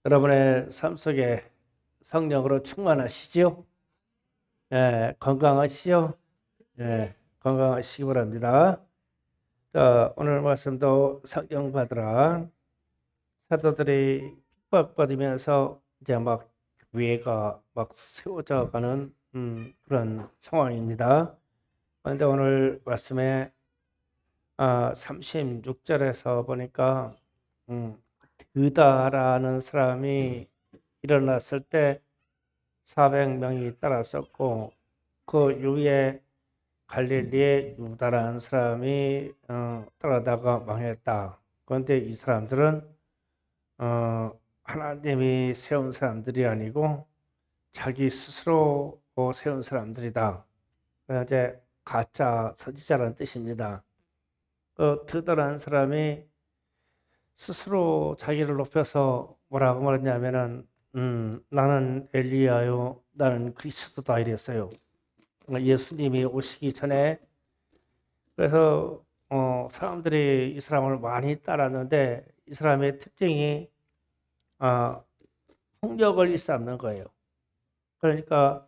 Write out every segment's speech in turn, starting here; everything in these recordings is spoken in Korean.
여러분의 삶 속에 성령으로 충만하시지요? 예, 건강하시죠? 예, 건강하시기 바랍니다. 자, 오늘 말씀도 성령 받으라. 사도들이 핍박받으면서 이제 막 교회가 막 세워져 가는 그런 상황입니다. 그런데 오늘 말씀에 36절에서 보니까 드다라는 사람이 일어났을 때 400명이 따랐었고 그 이후에 갈릴리에 유다라는 사람이 따라다가 망했다. 그런데 이 사람들은 하나님이 세운 사람들이 아니고 자기 스스로 세운 사람들이다. 그래서 이제 가짜 선지자라는 뜻입니다. 그 드다라는 사람이 스스로 자기를 높여서 뭐라고 말했냐면은 나는 엘리야요, 나는 그리스도다 이랬어요. 예수님이 오시기 전에. 그래서 사람들이 이 사람을 많이 따랐는데 이 사람의 특징이 아, 폭력을 일삼는 거예요. 그러니까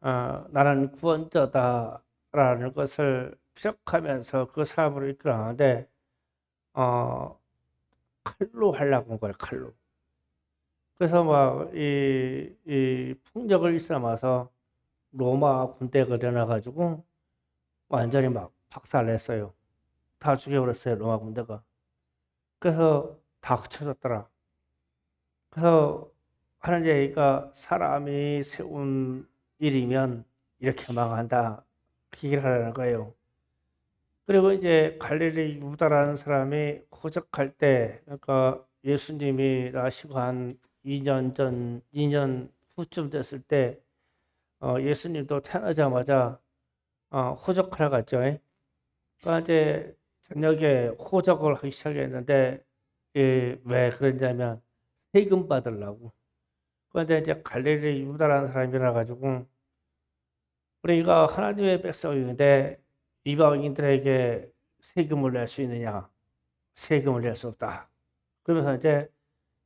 나는 구원자다라는 것을 피력하면서 그 사람을 이끌어가는데 어, 칼로 하려고 한 거예요. 칼로. 그래서 막 이 폭력을 일삼아서 로마 군대가 일어나가지고 완전히 막 박살냈어요. 다 죽여버렸어요. 로마 군대가. 그래서 다 흩어졌더라. 그래서 하는 얘기가 사람이 세운 일이면 이렇게 망한다. 그 얘기를 하라는 거예요. 그리고 이제 갈릴리 유다라는 사람이 호적할 때, 그러니까 예수님이 나시고 한 2년 전, 2년 후쯤 됐을 때, 예수님도 태어나자마자 호적하러 갔죠. 그러니까 이제 저녁에 호적을 하기 시작했는데, 왜 그러냐면 세금 받으려고. 그런데 이제 갈릴리 유다라는 사람이라 가지고 우리가 하나님의 백성인데 이방인들에게 세금을 낼 수 있느냐? 세금을 낼 수 없다. 그러면서 이제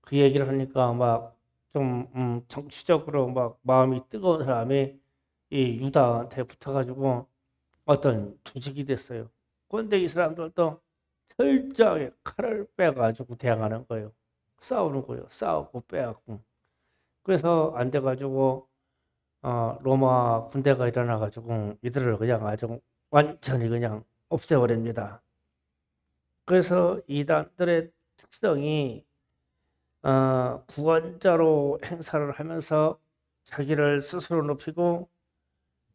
그 얘기를 하니까 막 좀 정치적으로 막 마음이 뜨거운 사람이 이 유다한테 붙어가지고 어떤 조직이 됐어요. 그런데 이 사람들도 철저하게 칼을 빼가지고 대항하는 거예요. 싸우는 거예요. 싸우고 빼앗고. 그래서 안 돼가지고 로마 군대가 일어나가지고 이들을 그냥 아주 완전히 그냥 없애버립니다. 그래서 이단들의 특성이 구원자로 행사를 하면서 자기를 스스로 높이고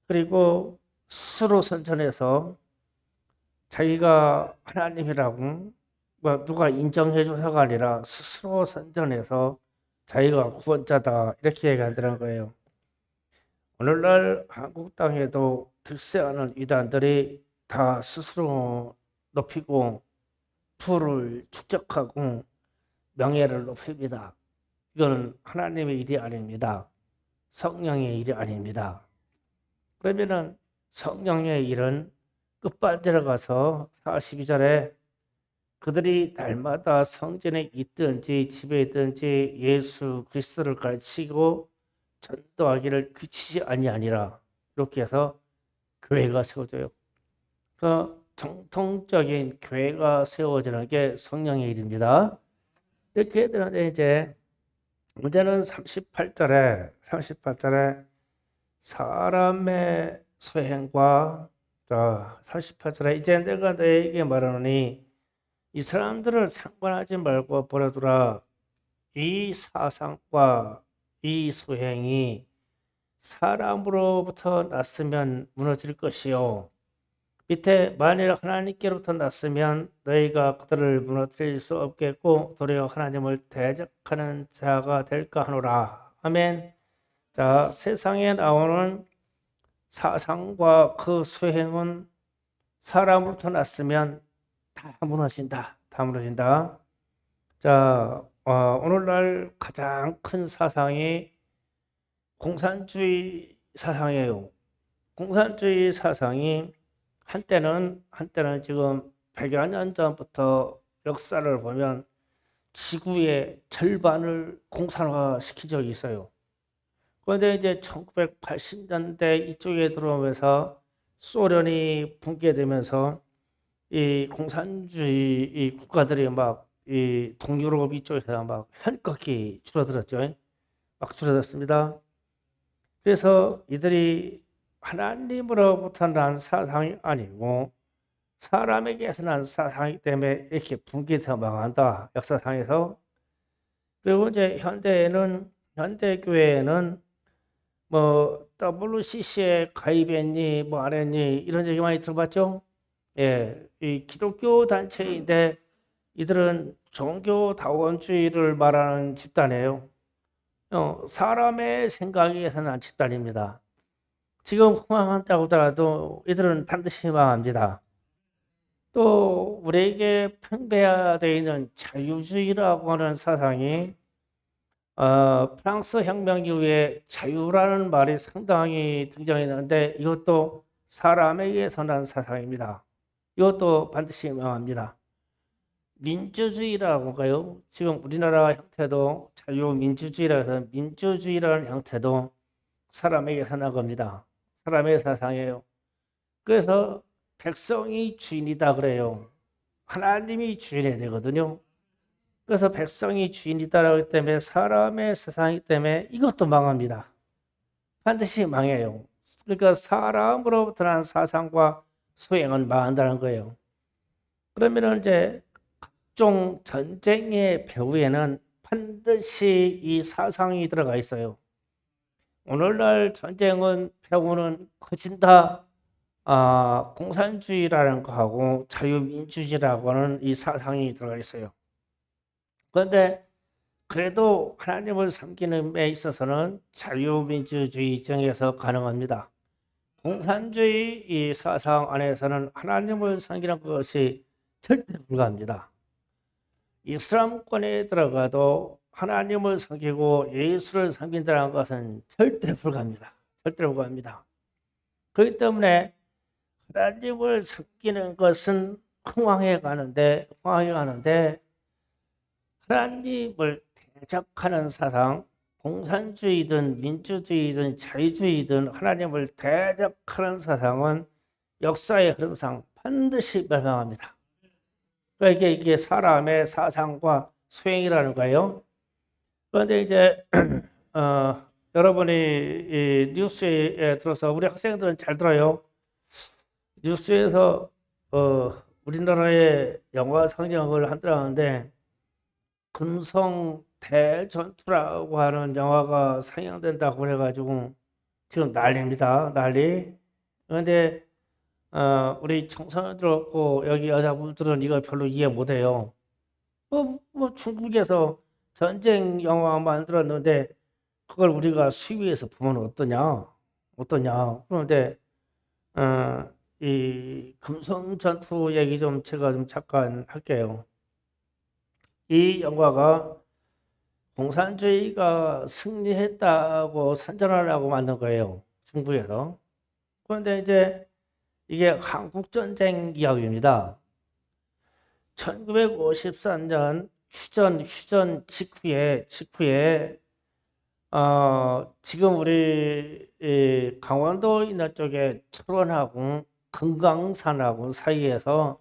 그리고 스스로 선전해서 자기가 하나님이라고 뭐 누가 인정해줘서가 아니라 스스로 선전해서 자기가 구원자다 이렇게 얘기하더라는 거예요. 오늘날 한국 땅에도 득세하는 이단들이 다 스스로 높이고 부를 축적하고 명예를 높입니다. 이거는 하나님의 일이 아닙니다. 성령의 일이 아닙니다. 그러면은 성령의 일은 끝반대로 가서 42절에 그들이 날마다 성전에 있든지 집에 있든지 예수 그리스도를 가르치고 전도하기를 그치지 아니하니라. 이렇게 해서 교회가 세워져요. 그 정통적인 교회가 세워지는 게 성령의 일입니다. 이렇게 되는데 이제 문제는 38절에 사람의 소행과 38절에 이제 내가 너에게 말하노니 이 사람들을 상관하지 말고 버려두라. 이 사상과 이 소행이 사람으로부터 났으면 무너질 것이요 밑에 만일 하나님께로부터 났으면 너희가 그들을 무너뜨릴 수 없겠고 도리어 하나님을 대적하는 자가 될까 하노라. 아멘. 자, 세상에 나오는 사상과 그 수행은 사람으로부터 났으면 다 무너진다. 다 무너진다. 자, 오늘날 가장 큰 사상이 공산주의 사상이에요. 공산주의 사상이 한때는 지금 100여 년 전부터 역사를 보면 지구의 절반을 공산화시킨 적이 있어요. 그런데 이제 1980년대 이쪽에 들어오면서 소련이 붕괴되면서 이 공산주의 이 국가들이 막 이 동유럽 이쪽에서 막 현격히 줄어들었죠. 막 줄어들었습니다. 그래서 이들이 하나님으로부터 난 사상이 아니고 사람에게서 난 사상이기 때문에 이렇게 붕괴되어 망한다. 역사상에서. 그리고 이제 현대교회에는 뭐 WCC에 가입했니 뭐 안 했니 이런 얘기 많이 들어봤죠? 예, 이 기독교 단체인데 이들은 종교다원주의를 말하는 집단이에요. 사람의 생각에서 난 집단입니다. 지금 흥황한다고 하더라도 이들은 반드시 망합니다. 또 우리에게 팽배되어 있는 자유주의라고 하는 사상이 프랑스 혁명 이후에 자유라는 말이 상당히 등장했는데 이것도 사람에게서 난 사상입니다. 이것도 반드시 망합니다. 민주주의라고 할까요? 지금 우리나라 형태도 자유민주주의라고 해서 민주주의라는 형태도 사람에게서 난 겁니다. 사람의 사상이에요. 그래서 백성이 주인이다 그래요. 하나님이 주인이 되거든요. 그래서 백성이 주인이다라고 하기 때문에 사람의 세상이기 때문에 이것도 망합니다. 반드시 망해요. 그러니까 사람으로부터 난 사상과 수행은 망한다는 거예요. 그러면 이제 각종 전쟁의 배후에는 반드시 이 사상이 들어가 있어요. 오늘날 전쟁은 배후는 커진다. 공산주의라는 거하고 자유민주주의라고 하는 이 사상이 들어가 있어요. 그런데 그래도 하나님을 섬기는 데 있어서는 자유민주주의 정에서 가능합니다. 공산주의 이 사상 안에서는 하나님을 섬기는 것이 절대 불가합니다. 이슬람권에 들어가도 하나님을 섬기고 예수를 섬긴다는 것은 절대 불가합니다. 절대 불가합니다. 그렇기 때문에 하나님을 섬기는 것은 흥황해 가는데 하나님을 대적하는 사상, 공산주의든 민주주의든 자유주의든 하나님을 대적하는 사상은 역사의 흐름상 반드시 멸망합니다. 그러니까 이게 사람의 사상과 수행이라는 거예요. 그런데 이제 여러분이 이 뉴스에 들어서 우리 학생들은 잘 들어요. 뉴스에서 우리나라의 영화 상영을 한다는데 금성 대전투라고 하는 영화가 상영된다고 그래가지고 지금 난리입니다. 난리. 그런데 우리 청소년들 없고 여기 여자분들은 이거 별로 이해 못해요. 뭐 중국에서 전쟁 영화 만들었는데 그걸 우리가 수위에서 보면 어떠냐. 그런데 이 금성 전투 얘기 좀 제가 좀 잠깐 할게요. 이 영화가 공산주의가 승리했다고 선전하려고 만든 거예요. 중국에서. 그런데 이제 이게 한국전쟁 이야기입니다. 1953년 휴전 직후에 지금 우리 강원도 있는 쪽에 철원하고 금강산하고 사이에서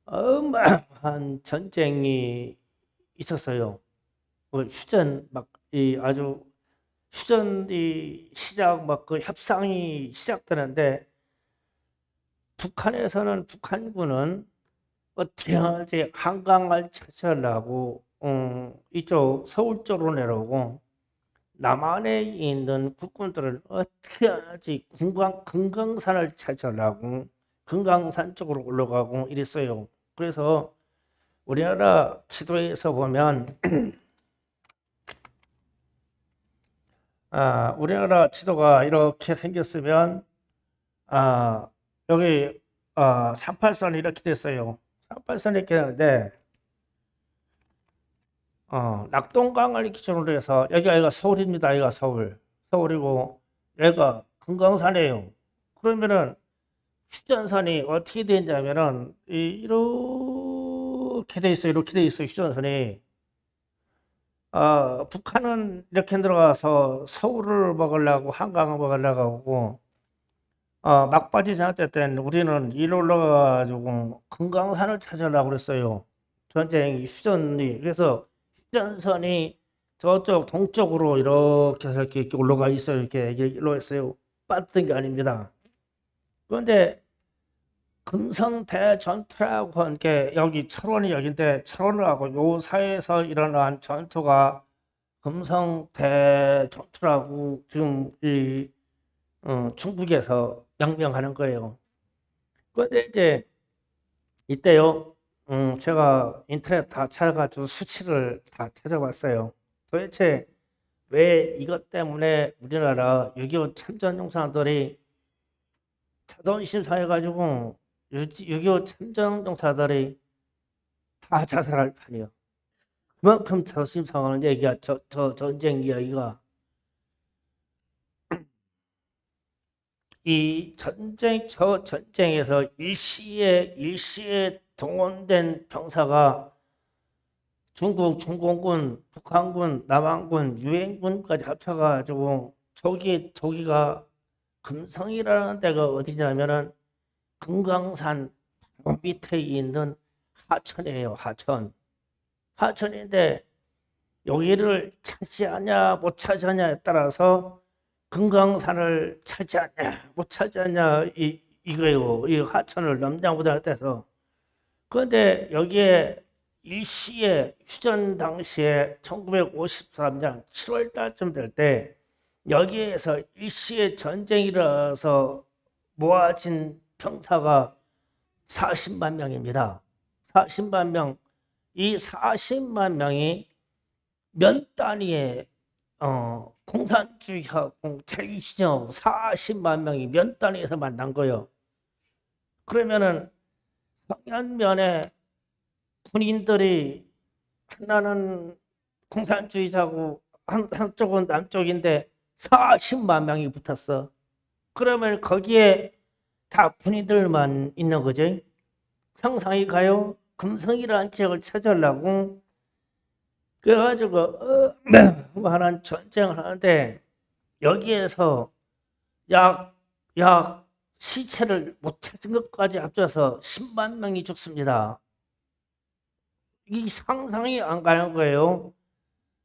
어마어마한 전쟁이 있었어요. 휴전 아주 휴전이 시작 그 협상이 시작되는데 북한군은 어떻게 하지 한강을 차지하려고 이쪽 서울 쪽으로 내려오고 남한에 있는 국군들은 어떻게 하지 금강산을 차지하려고 금강산 쪽으로 올라가고 이랬어요. 그래서 우리나라 지도에서 보면 우리나라 지도가 이렇게 생겼으면 여기 38선이 이렇게 됐어요. 38선이 이렇게 되는데 낙동강을 기준으로 해서 여기가 서울입니다. 여기가 서울이고 여기가 금강산이에요. 그러면은 휴전선이 어떻게 되냐면은 이렇게 이렇게 돼 있어요. 이렇게 돼 있어요. 휴전선이. 북한은 이렇게 들어가서 서울을 먹으려고 한강을 먹으려고 하고 막바지 전쟁 때는 우리는 이리 올라가가지고 금강산을 찾으려고 그랬어요. 전쟁이 휴전이. 그래서 휴전선이 저쪽 동쪽으로 이렇게 해서 이렇게 올라가 있어요. 이렇게 일로 했어요. 빠졌던 게 아닙니다. 그런데 금성대 전투라고 한 게 여기 철원이 여기인데 철원하고 요 사이에서 일어난 전투가 금성대 전투라고 지금 이 중국에서 명명하는 거예요. 그런데 이제 이때요, 제가 인터넷 다 찾아가지고 수치를 다 찾아봤어요. 도대체 왜 이것 때문에 우리나라 6.25 참전용사들이 자존심 상해가지고 6.25 참전용사들이 다 자살할 판이에요. 그만큼 자존심 상하는 얘기가 저 전쟁 이야기가. 저 전쟁에서 일시에 동원된 병사가 중국 중공군, 북한군, 남한군, 유엔군까지 합쳐가지고 저기가 금성이라는 데가 어디냐면은 금강산 밑에 있는 하천이에요. 하천인데 여기를 차지하냐 못 차지하냐에 따라서 금강산을 차지하냐 못 차지하냐 이거예요. 이 하천을 넘냐보다 해서. 그런데 여기에 일시에 휴전 당시에 1953년 7월 달쯤 될 때 여기에서 일시에 전쟁이 일어나서 모아진 병사가 40만 명입니다. 40만 명. 이 40만 명이 면 단위의 공산주의하고 자유시장 40만 명이 면 단위에서 만난 거예요. 그러면은 성년면에 군인들이 하나는 공산주의자고 한쪽은 남쪽인데 40만 명이 붙었어. 그러면 거기에 다 군인들만 있는 거죠. 상상이 가요? 금성이라는 지역을 찾으려고 그래가지고 하는 전쟁을 하는데 여기에서 약 시체를 못 찾은 것까지 합쳐서 10만 명이 죽습니다. 이 상상이 안 가는 거예요.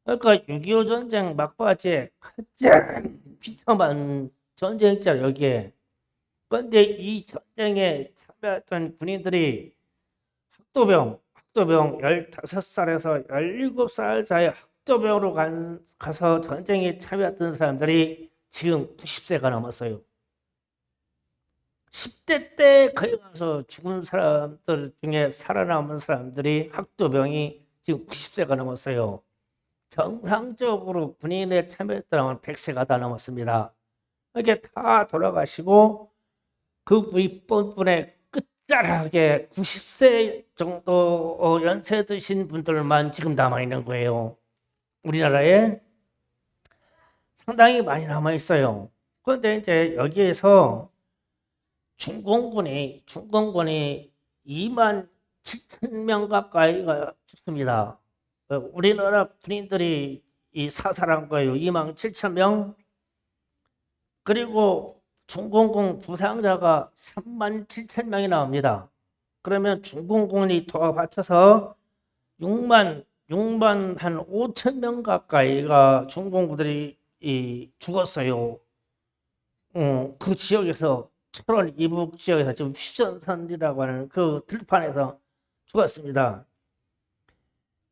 그러니까 6.25 전쟁 막바지에 가장 비참한 전쟁자 여기에. 그런데 이 전쟁에 참여했던 군인들이 학도병 15살에서 17살 사이 학도병으로 가서 전쟁에 참여했던 사람들이 지금 90세가 넘었어요. 10대 때 거기 가서 죽은 사람들 중에 살아남은 사람들이 학도병이 지금 90세가 넘었어요. 정상적으로 군인에 참여했다면 100세가 다 넘었습니다. 이렇게 다 돌아가시고 그 윗부분에 끝자락에 90세 정도 연세 드신 분들만 지금 남아있는 거예요. 우리나라에 상당히 많이 남아있어요. 그런데 이제 여기에서 중공군이 2만 7천 명 가까이가 죽습니다. 우리나라 군인들이 사살한 거예요. 2만 7천 명. 그리고 중공군 부상자가 3만 7천 명이 나옵니다. 그러면 중공군이 더 합쳐서 6만 한 5천 명 가까이가 중공군들이 죽었어요. 그 지역에서 철원 이북 지역에서 지금 휴전선이라고 하는 그 들판에서 죽었습니다.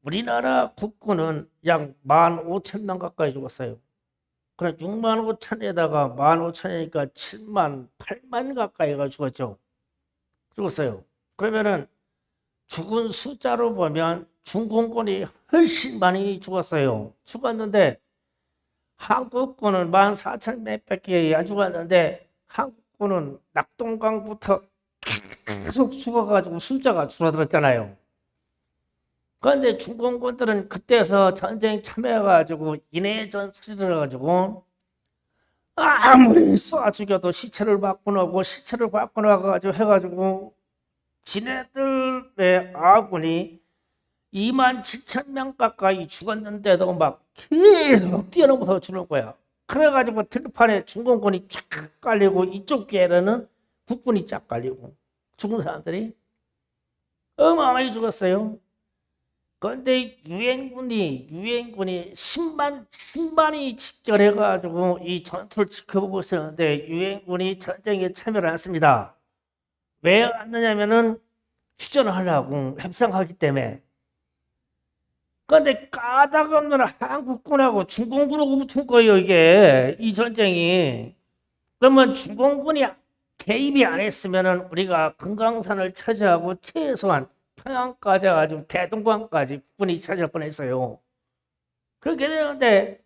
우리나라 국군은 약 15,000명 가까이 죽었어요. 그럼 6만 5천에다가 15,000이니까 7만, 8만 가까이가 죽었죠. 죽었어요. 그러면은 죽은 숫자로 보면 중공군이 훨씬 많이 죽었어요. 죽었는데 한국군은 14,000 몇백이 안 죽었는데 한국군은 낙동강부터 계속 죽어가지고 숫자가 줄어들었잖아요. 그런데 중공군들은 그때서 전쟁 참여해가지고 인해전 수리를 해가지고 아무리 쏴 죽여도 시체를 갖고 나가가지고 해가지고 지네들의 아군이 2만 7천 명 가까이 죽었는데도 막 계속 뛰어넘어서 주는 거야. 그래가지고 들판에 중공군이 쫙 깔리고 이쪽 길에는 국군이 쫙 깔리고 죽은 사람들이 어마어마하게 죽었어요. 그런데 유엔군이 10만이 집결해가지고 이 전투를 지켜보고 있었는데 유엔군이 전쟁에 참여를 했습니다. 왜 왔느냐면은 휴전을 하려고 협상하기 때문에. 그런데 까닭없는 한국군하고 중공군하고 붙은 거예요, 이게. 이 전쟁이. 그러면 중공군이 개입이 안 했으면은 우리가 금강산을 차지하고 최소한 평양까지 아주 대동강까지 국군이 차지할 뻔했어요. 그렇게 되는데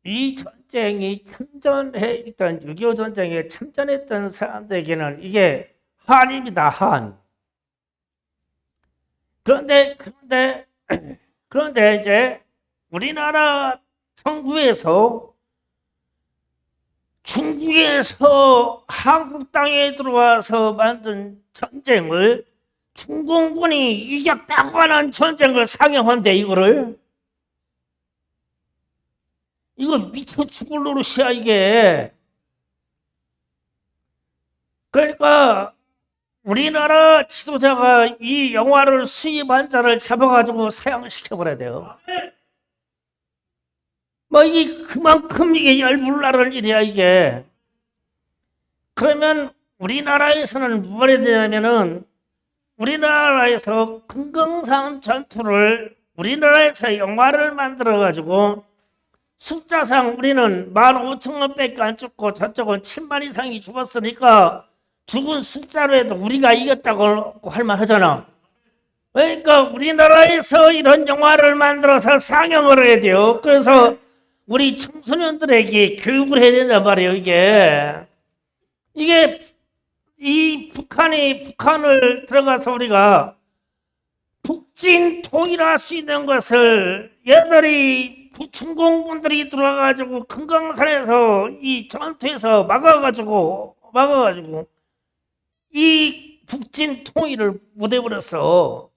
이 전쟁이 참전해 있던 6.25 전쟁에 참전했던 사람들에게는 이게 한입니다, 한. 그런데 이제 우리나라 정부에서 중국에서 한국 땅에 들어와서 만든 전쟁을 중공군이 이겼다고 하는 전쟁을 상영한대. 이거 미쳐 죽을 노릇이야 이게. 그러니까 우리나라 지도자가 이 영화를 수입한 자를 잡아가지고 사형시켜버려야 돼요. 뭐 이 그만큼 이게 열불나를 일이야 이게. 그러면 우리나라에서는 뭘 해야 되냐면은 우리나라에서 금강산 전투를 우리나라에서 영화를 만들어가지고 숫자상 우리는 15,000명밖에 안 죽고 저쪽은 7만 이상이 죽었으니까 죽은 숫자로 해도 우리가 이겼다고 할 만하잖아. 그러니까 우리나라에서 이런 영화를 만들어서 상영을 해야 돼요. 그래서 우리 청소년들에게 교육을 해야 된단 말이에요. 이게 이 북한을 들어가서 우리가 북진 통일할 수 있는 것을 얘들이 중공군들이 들어와가지고 금강산에서 이 전투에서 막아가지고 이 북진 통일을 못 해버렸어.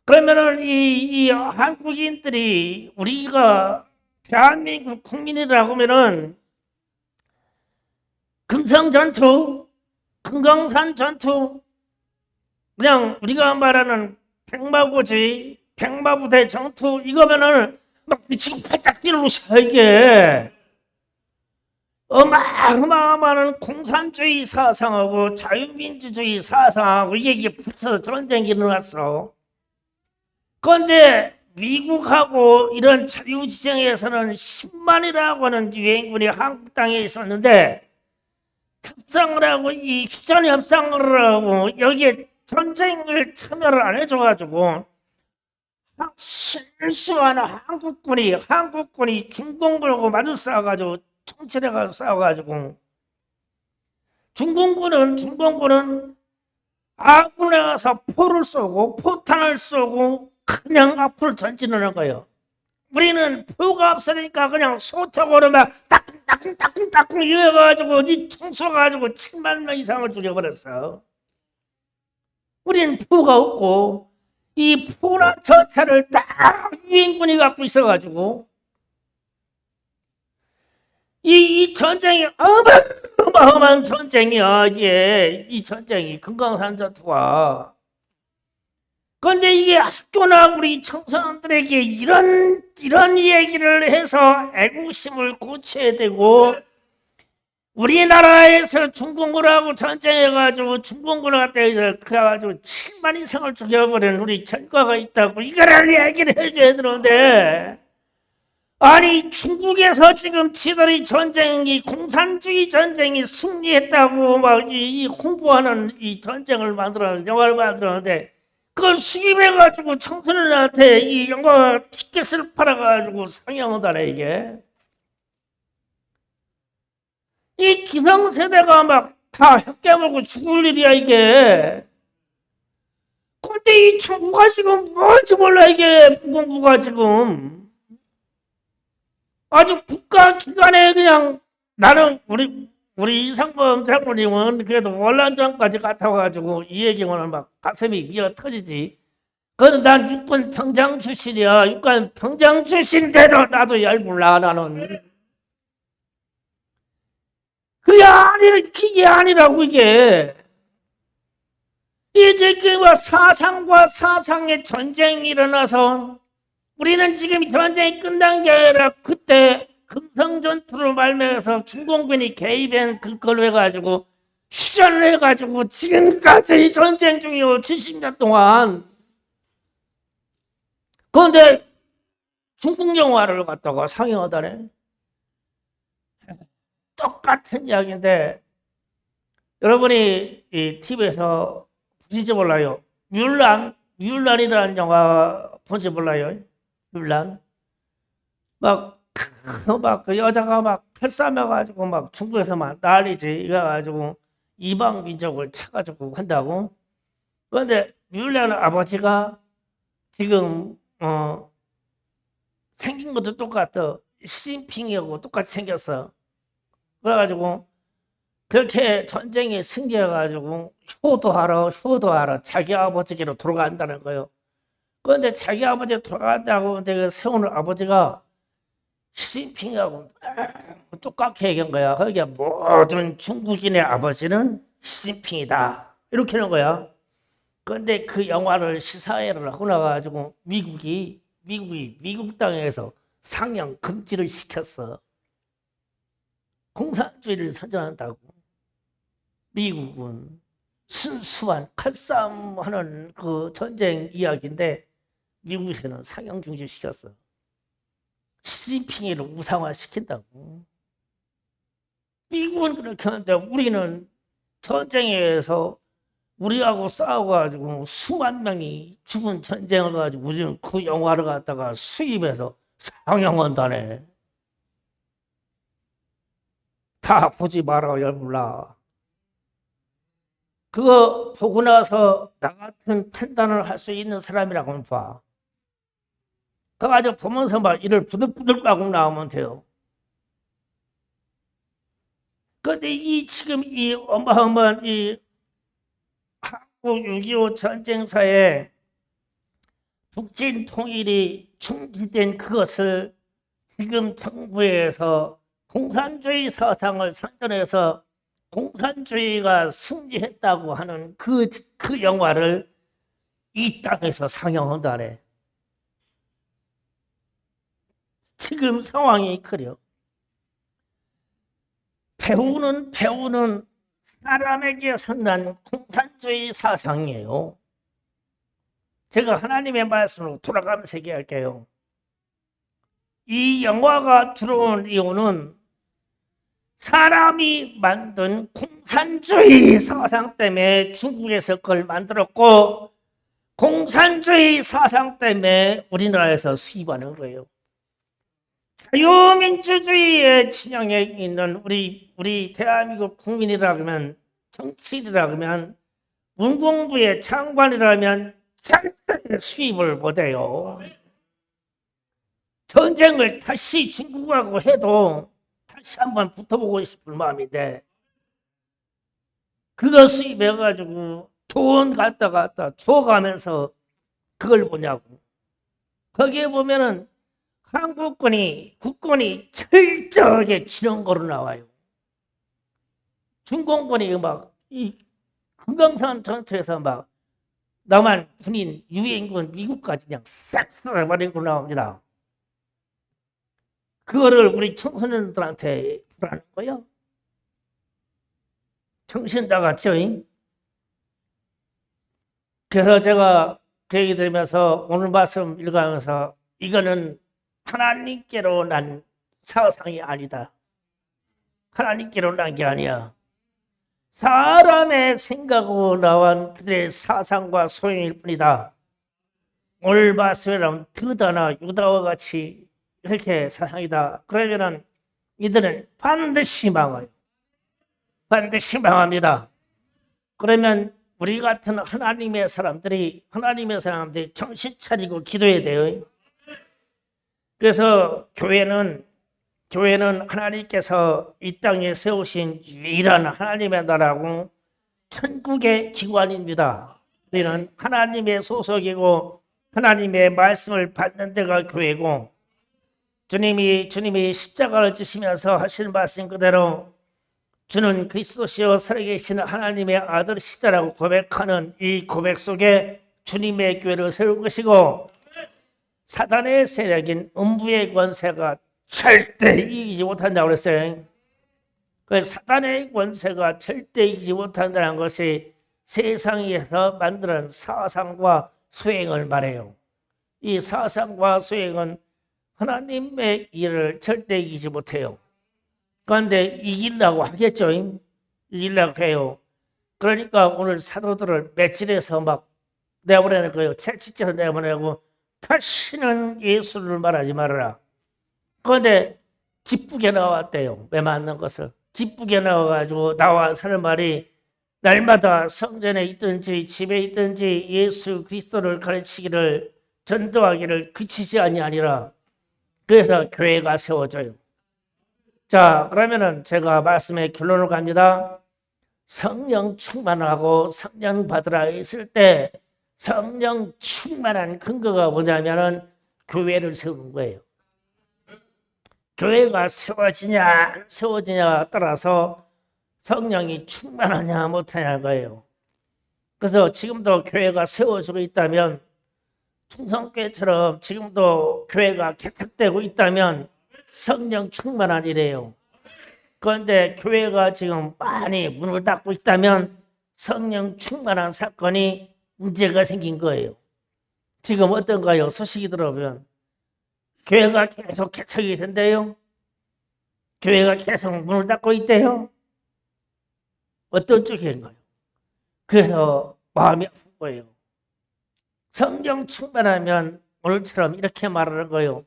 그러면은 이 한국인들이 우리가 대한민국 국민이라고 하면은 금성 전투, 금강산 전투, 그냥 우리가 말하는 백마고지, 백마부대 전투 이거면은 막 미치고 팔짝 뛰는 것이야 이게. 어마어마한 공산주의 사상하고 자유민주주의 사상하고 이게 붙어서 전쟁이 일어났어. 그런데 미국하고 이런 자유지정에서는 10만이라고 하는 유엔군이 한국 땅에 있었는데 협상을 하고 이 휴전 협상을 하고 여기에 전쟁을 참여를 안 해줘가지고 실수한 한국군이 중공군하고 마주 싸워가지고 총질해가지고 싸워가지고 중공군은 아군에 가서 포를 쏘고 포탄을 쏘고 그냥 앞으로 전진하는 거예요. 우리는 표가 없으니까 그냥 소턱으로 막 따끔따끔 이어가지고 총 쏘가지고 7만 명 이상을 죽여버렸어. 우리는 표가 없고 이 포나 저차를 딱 유엔군이 갖고 있어가지고 이 전쟁이 어마어마한 전쟁이야. 이 전쟁이 금강산 전투가. 그런데 이게 학교나 우리 청소년들에게 이런 얘기를 해서 애국심을 고쳐야 되고 우리나라에서 중공군하고 전쟁해가지고 중공군을 갖다 그래가지고 7만 이상을 죽여버린 우리 전과가 있다고 이거를 얘기를 해줘야 되는데 아니 중국에서 지금 지들이 전쟁이 공산주의 전쟁이 승리했다고 막 이 홍보하는 이 전쟁을 만들어 영화를 만들었는데 그걸 수입해가지고 청소년한테 이 영화 티켓을 팔아가지고 상영한다네 이게. 이 기성세대가 막 다 혀깨물고 죽을 일이야 이게. 근데 이 정부가 지금 뭔지 몰라 이게 문공부가 지금. 아주 국가기관에 그냥 나는 우리 이상범 장군님은 그래도 월남전까지 갔다 와가지고 이 얘기는 막 가슴이 미어 터지지. 그건 난 육군 병장 출신이야. 육군 병장 출신인데도 나도 열불나 나는. 그게 그게 아니라고 이게. 이제 그 사상과 사상의 전쟁이 일어나서 우리는 지금 전쟁이 끝난 게 아니라 그때 금성전투로 말미암아서 중공군이 개입한 그걸로 해가지고 휴전을 해가지고 지금까지 전쟁 중이요 70년 동안. 그런데 중국 영화를 갖다가 상영하다네. 똑같은 이야기인데 여러분이 이 TV에서 보실지 몰라요. 뮬란이라는 영화 본지 몰라요. 뮬란. 그 여자가 막 팔싸매가지고 막 중국에서 막 난리지. 이래가지고 이방 민족을 쳐가지고 한다고. 그런데 뮬란 아버지가 지금 생긴 것도 똑같아. 시진핑하고 똑같이 생겼어. 그래가지고 그렇게 전쟁에 승리해가지고 효도하러 자기 아버지께로 돌아간다는 거예요. 그런데 자기 아버지 돌아간다고 하는데 그 세우는 아버지가 시진핑하고 똑같게 얘기한 거야. 거기에 모든 중국인의 아버지는 시진핑이다. 이렇게 하는 거야. 그런데 그 영화를 시사회를 하고 나가지고 미국 땅에서 상영 금지를 시켰어. 공산주의를 선전한다고. 미국은 순수한 칼싸움하는 그 전쟁 이야기인데 미국에서는 상영 중지시켰어. 시진핑을 우상화시킨다고. 미국은 그렇게 하는데 우리는 전쟁에서 우리하고 싸워가지고 수만 명이 죽은 전쟁을 가지고 우리는 그 영화를 갖다가 수입해서 상영한다네. 다 보지 마라 열불나. 그거 보고 나서 나 같은 판단을 할 수 있는 사람이라고는 봐. 그거 가지고 보면서 막 이를 부들부들 까고 나오면 돼요. 그런데 지금 이 어마어마한 이 한국 6.25 전쟁사에 북진 통일이 중지된 그것을 지금 정부에서 공산주의 사상을 선전해서 공산주의가 승리했다고 하는 그 영화를 이 땅에서 상영한다네. 지금 상황이 그래요. 배우는 사람에게서 난 공산주의 사상이에요. 제가 하나님의 말씀으로 돌아가면서 얘기할게요. 이 영화가 들어온 이유는 사람이 만든 공산주의 사상 때문에 중국에서 그걸 만들었고 공산주의 사상 때문에 우리나라에서 수입하는 거예요. 자유민주주의의 진영에 있는 우리 대한민국 국민이라면 정치인이라면 문공부의 장관이라면 절대 수입을 못해요. 전쟁을 다시 중국하고 해도 다시 한번 붙어보고 싶을 마음인데 그거 수입해가지고 돈 갖다 줘가면서 그걸 보냐고. 거기에 보면은 국군이 철저하게 진원거로 나와요. 중공군이 이 금강산 전투에서 막 남한 군인 유엔군 미국까지 그냥 싹 쓸어버린 거 나옵니다. 그거를 우리 청소년들한테 보라는 거예요. 정신 나갔죠? 그래서 제가 그 얘기 들으면서 오늘 말씀 읽으면서 이거는 하나님께로 난 사상이 아니다. 하나님께로 난 게 아니야. 사람의 생각으로 나온 그들의 사상과 소용일 뿐이다. 오늘 말씀이라면 드다나 유다와 같이 이렇게 사상이다. 그러면은 이들은 반드시 망해요. 반드시 망합니다. 그러면 우리 같은 하나님의 사람들이 정신 차리고 기도해야 돼요. 그래서 교회는 하나님께서 이 땅에 세우신 유일한 하나님의 나라고 천국의 기관입니다. 우리는 하나님의 소속이고 하나님의 말씀을 받는 데가 교회고, 주님이 십자가를 지시면서 하시는 말씀 그대로 주는 그리스도시요 살아계신 하나님의 아들이시다라고 고백하는 이 고백 속에 주님의 교회를 세울 것이고, 사단의 세력인 음부의 권세가 절대 이기지 못한다고 그랬어요. 그 사단의 권세가 절대 이기지 못한다는 것이 세상에서 만드는 사상과 수행을 말해요. 이 사상과 수행은 하나님의 일을 절대 이기지 못해요. 그런데 이기려고 하겠죠. 이기려고 해요. 그러니까 오늘 사도들을 맷질해서 막 내보내는 거예요. 채찍질해서 내보내고 다시는 예수를 말하지 말아라. 그런데 기쁘게 나왔대요. 왜 맞는 것을. 기쁘게 나와가지고 나와서 하는 말이 날마다 성전에 있든지 집에 있든지 예수 그리스도를 가르치기를 전도하기를 그치지 아니하니라. 그래서 교회가 세워져요. 자, 그러면은 제가 말씀의 결론을 갑니다. 성령 충만하고 성령 받으라 했을 때 성령 충만한 근거가 뭐냐면은 교회를 세우는 거예요. 교회가 세워지냐 안 세워지냐에 따라서 성령이 충만하냐 못하냐는 거예요. 그래서 지금도 교회가 세워지고 있다면, 충성교회처럼 지금도 교회가 개척되고 있다면 성령 충만한 이래요. 그런데 교회가 지금 많이 문을 닫고 있다면 성령 충만한 사건이 문제가 생긴 거예요. 지금 어떤가요? 소식이 들어오면 교회가 계속 개척이 된대요. 교회가 계속 문을 닫고 있대요. 어떤 쪽인가요? 그래서 마음이 아픈 거예요. 성령 충만하면 오늘처럼 이렇게 말하는 거예요.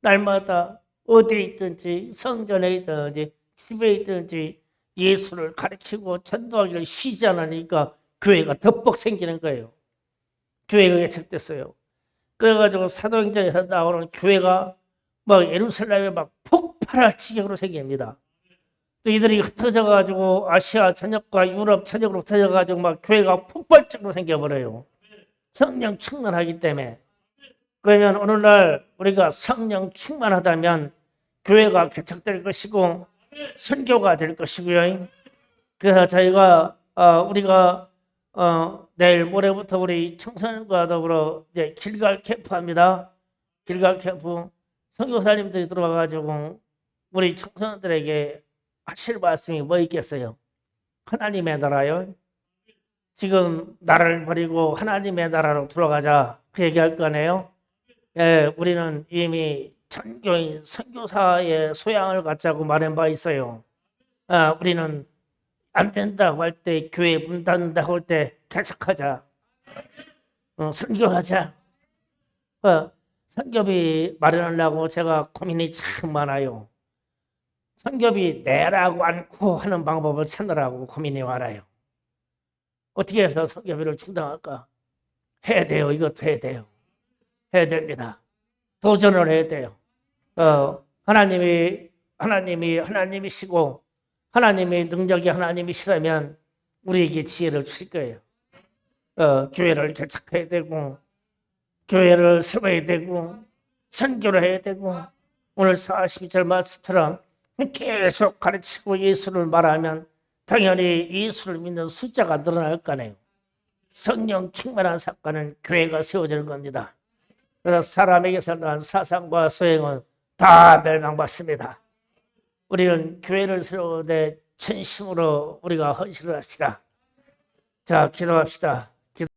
날마다 어디에 있든지 성전에 있든지 집에 있든지 예수를 가르치고 전도하기를 쉬지 않으니까 교회가 덮벅 생기는 거예요. 교회가 개척됐어요. 그래가지고 사도행전에서 나오는 교회가 막 예루살렘에 막 폭발할 지경으로 생깁니다. 또 이들이 흩어져가지고 아시아 전역과 유럽 전역으로 흩어져가지고 막 교회가 폭발적으로 생겨버려요. 성령 충만하기 때문에. 그러면 오늘날 우리가 성령 충만하다면 교회가 개척될 것이고 선교가 될 것이고요. 그래서 저희가 우리가 내일 모레부터 우리 청소년과 더불어 이제 길갈 캠프합니다. 길갈 캠프 선교사님들이 들어와가지고 우리 청소년들에게 하실 말씀이 뭐 있겠어요? 하나님의 나라요. 지금 나라를 버리고 하나님의 나라로 들어가자 그 얘기할 거네요. 예, 우리는 이미 전교인 선교사의 소양을 갖자고 말한 바 있어요. 우리는 안 된다고 할 때, 교회 문 닫는다고 할 때 개척하자. 선교하자. 선교비 마련하려고 제가 고민이 참 많아요. 선교비 내라고 않고 하는 방법을 찾느라고 고민이 많아요. 어떻게 해서 선교비를 충당할까? 해야 돼요. 이것도 해야 돼요. 해야 됩니다. 도전을 해야 돼요. 하나님이시고 하나님의 능력이 하나님이시라면 우리에게 지혜를 주실 거예요. 교회를 개척해야 되고 교회를 세워야 되고 선교를 해야 되고 오늘 42절 말씀처럼 계속 가르치고 예수를 말하면 당연히 예수를 믿는 숫자가 늘어날 거네요. 성령 충만한 사건은 교회가 세워지는 겁니다. 그래서 사람에게서 난 사상과 소행은 다 멸망받습니다. 우리는 교회를 세우되 전심으로 우리가 헌신을 합시다. 자, 기도합시다.